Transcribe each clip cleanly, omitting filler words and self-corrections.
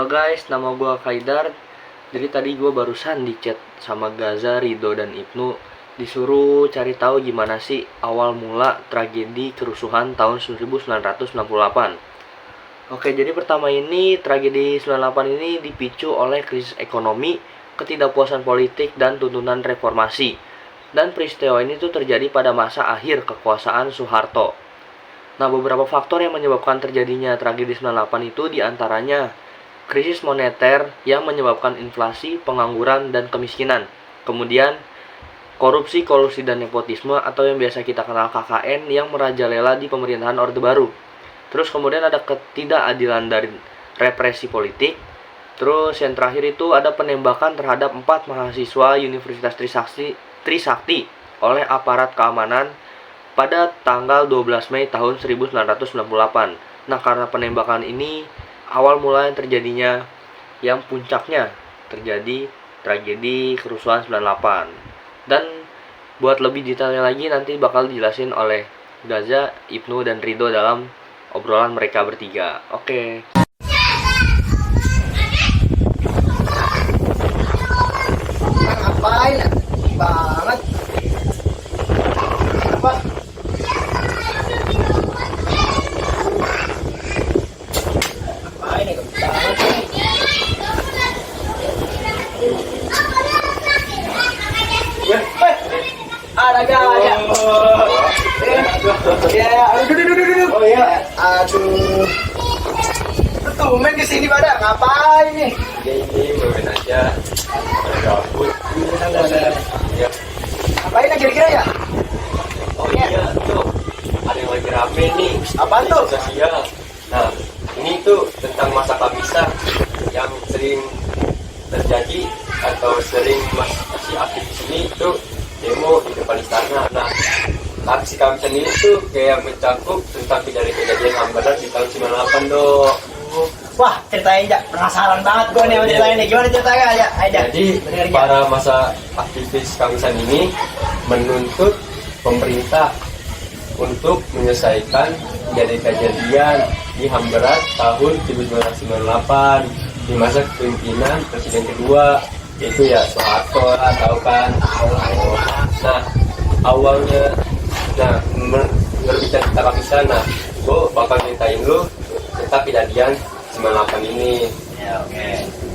guys, nama gue Kaidar. Jadi tadi gue barusan di chat sama Gaza, Rido, dan Ibnu, disuruh cari tahu gimana sih awal mula tragedi kerusuhan tahun 1998. Oke, jadi pertama ini tragedi 98 ini dipicu oleh krisis ekonomi, ketidakpuasan politik, dan tuntunan reformasi. Dan peristiwa ini tuh terjadi pada masa akhir kekuasaan Soeharto. Nah, beberapa faktor yang menyebabkan terjadinya tragedi 98 itu diantaranya krisis moneter yang menyebabkan inflasi, pengangguran, dan kemiskinan. Kemudian, korupsi, kolusi, dan nepotisme atau yang biasa kita kenal KKN yang merajalela di pemerintahan Orde Baru. Terus kemudian ada ketidakadilan dari represi politik. Terus yang terakhir itu ada penembakan terhadap 4 mahasiswa Universitas Trisakti oleh aparat keamanan pada tanggal 12 Mei tahun 1998. Nah, karena penembakan ini awal mula yang terjadinya yang puncaknya terjadi tragedi kerusuhan 98. Dan buat lebih detailnya lagi nanti bakal dijelasin oleh Gaza, Ibnu, dan Rido dalam obrolan mereka bertiga. Oke. Ngapain? Banget. Apa? Ngapain ya? Banget. Ada gaya. Ya, aduh. Oh ya, aduh. Tumben kesini pada ngapain nih? Ini main aja, gabut. Ya. Ngapain aja kira ya? Oh iya tuh, ada yang lagi rame nih. Apaan tuh? Sosial. Nah, ini tuh tentang masa kabisah yang sering terjadi atau sering masih aktif di sini tuh demo di depan istana. Nah, aksi kabisan ini tuh kayak mencakup tentang kejadian hambaran di tahun 98 dong. Wah, ceritain aja. Penasaran banget gue nih sama ceritanya nih. Gimana ceritanya aja? Jadi para masa aktivis kabisan ini menuntut pemerintah untuk menyelesaikan kejadian di hambaran tahun 1998 di masa kepemimpinan presiden kedua, yaitu ya Soeharto lah, tahu kan? Nah, awalnya, berbicara tentang kabisan, nah, gue bakal ceritain lu tentang kejadian 98 ini. Ya, oke.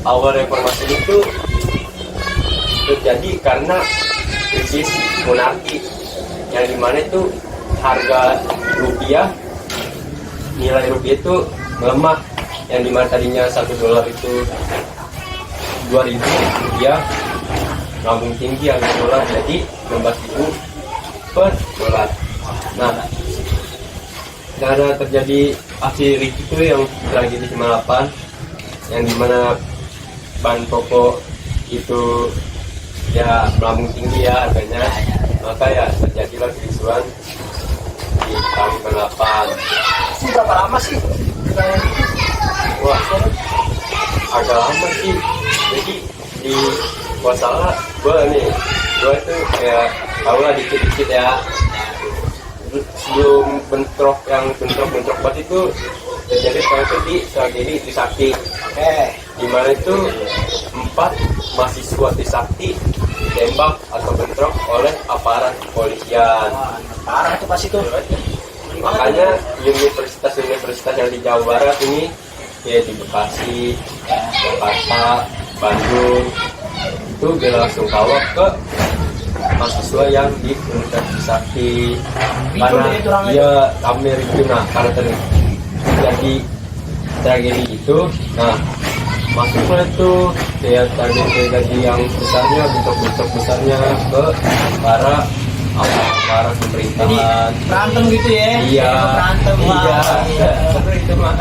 Awal reformasi itu terjadi karena krisis monarki yang dimana itu harga rupiah, nilai rupiah itu melemah, yang dimana tadinya $1 itu 2.000 rupiah, lambung tinggi yang dolar jadi 16.000 per dolar. Nah, karena terjadi aksi itu yang tragedi 98 yang dimana bahan pokok itu ya melambung tinggi ya harganya, maka ya terjadilah kerusuhan di tahun 98. Ini berapa lama sih? Wah, agak lama sih. Jadi di masalah gue tuh kayak tau lah dikit-dikit ya. Sebelum bentrok banget itu terjadi di tragedi Trisakti. Dimana itu 4 mahasiswa Trisakti ditembak atau bentrok oleh aparat kepolisian. Parah tuh pas itu. Makanya universitas yang di Jawa Barat ini ya di Bekasi, Jakarta, Bandung itu dia langsung bawa ke mahasiswa yang di Universitas Trisakti. Karena dia Amer itu, nah karena terjadi tragedi itu, nah masuklah itu kayak tragedi yang besarnya, bentuk besarnya ke para pemerintahan. Jadi berantem gitu ya? Iya. Berantem. Iya. Itu mah.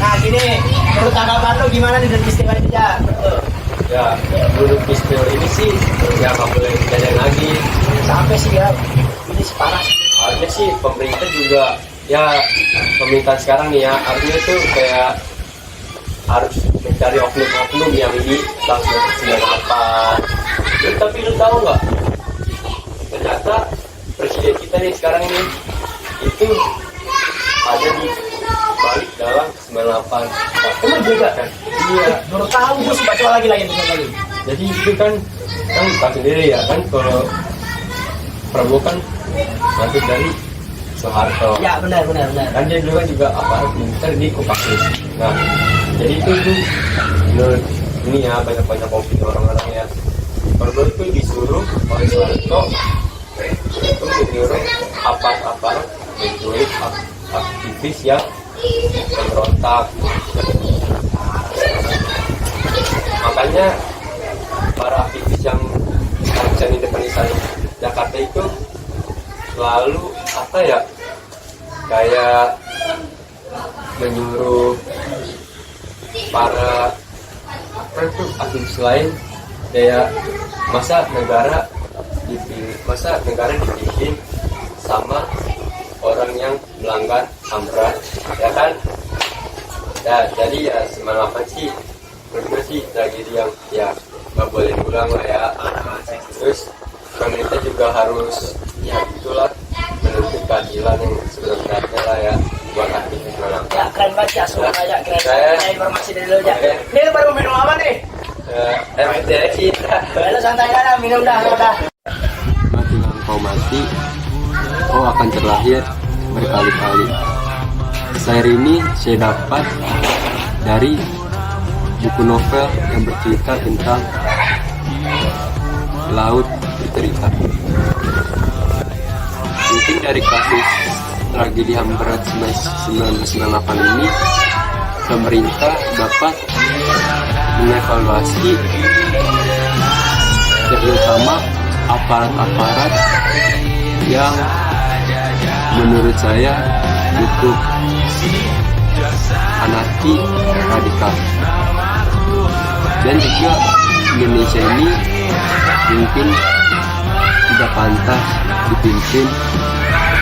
Nah gini, menurut tanggapan lo gimana nih dari peristiwa ini ya? Ya, menurut peristiwa ini sih ya nggak boleh kejadian lagi. Sampai sih ya, ini separah. Harusnya sih pemerintah juga ya, pemerintahan sekarang nih ya, artinya tuh kayak harus mencari oknum-oknum yang di tahun 98. Tapi lu tahu nggak? Ternyata presiden kita nih sekarang ini itu ada di balik dalam 98. Emang juga? Iya. Baru tahu gue sih, baca lagi. Jadi itu kan tahu sendiri ya kan, kalau Prabowo kan masuk dari Soeharto. Ya benar. Kan dia juga aparat militer di Kopassus. Nah, jadi itu menurut ini ya, banyak opini orang-orang ya. Prabowo itu disuruh oleh Soeharto itu menyuruh aparat menculik aktivis yang memberontak. Makanya para aktivis yang independensial Jakarta itu selalu kayak menyuruh para aktivis lain kayak masa negara dipimpin sama orang yang melanggar HAM berat, ya kan? Ya, jadi ya 98 sih menurut gue sih tragedi yang ya nggak boleh diulang lah ya. Terus pemerintah juga harus ya gitulah menuntut keadilan yang sebenarnya lah ya buat aktivis malam. Ya keren banget ya, sudah banyak keren. Saya Informasi dari lo aja. Oke. Ini lu baru minum apa nih? sih. Lalu santai aja, minum dah. Mati lampau mati, kau akan terlahir berkali-kali. Syair ini saya dapat dari buku novel yang bercerita tentang laut bercerita. Mungkin dari kasus tragedi HAM berat 1998 ini, pemerintah dapat mengevaluasi terutama aparat-aparat yang menurut saya cukup anarki radikal. Dan juga Indonesia ini mungkin tidak pantas dipimpin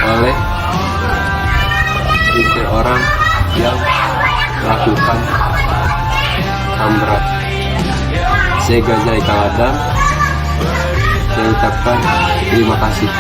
oleh orang yang melakukan HAM berat. Saya Gaza Ikaladam, saya ucapkan terima kasih.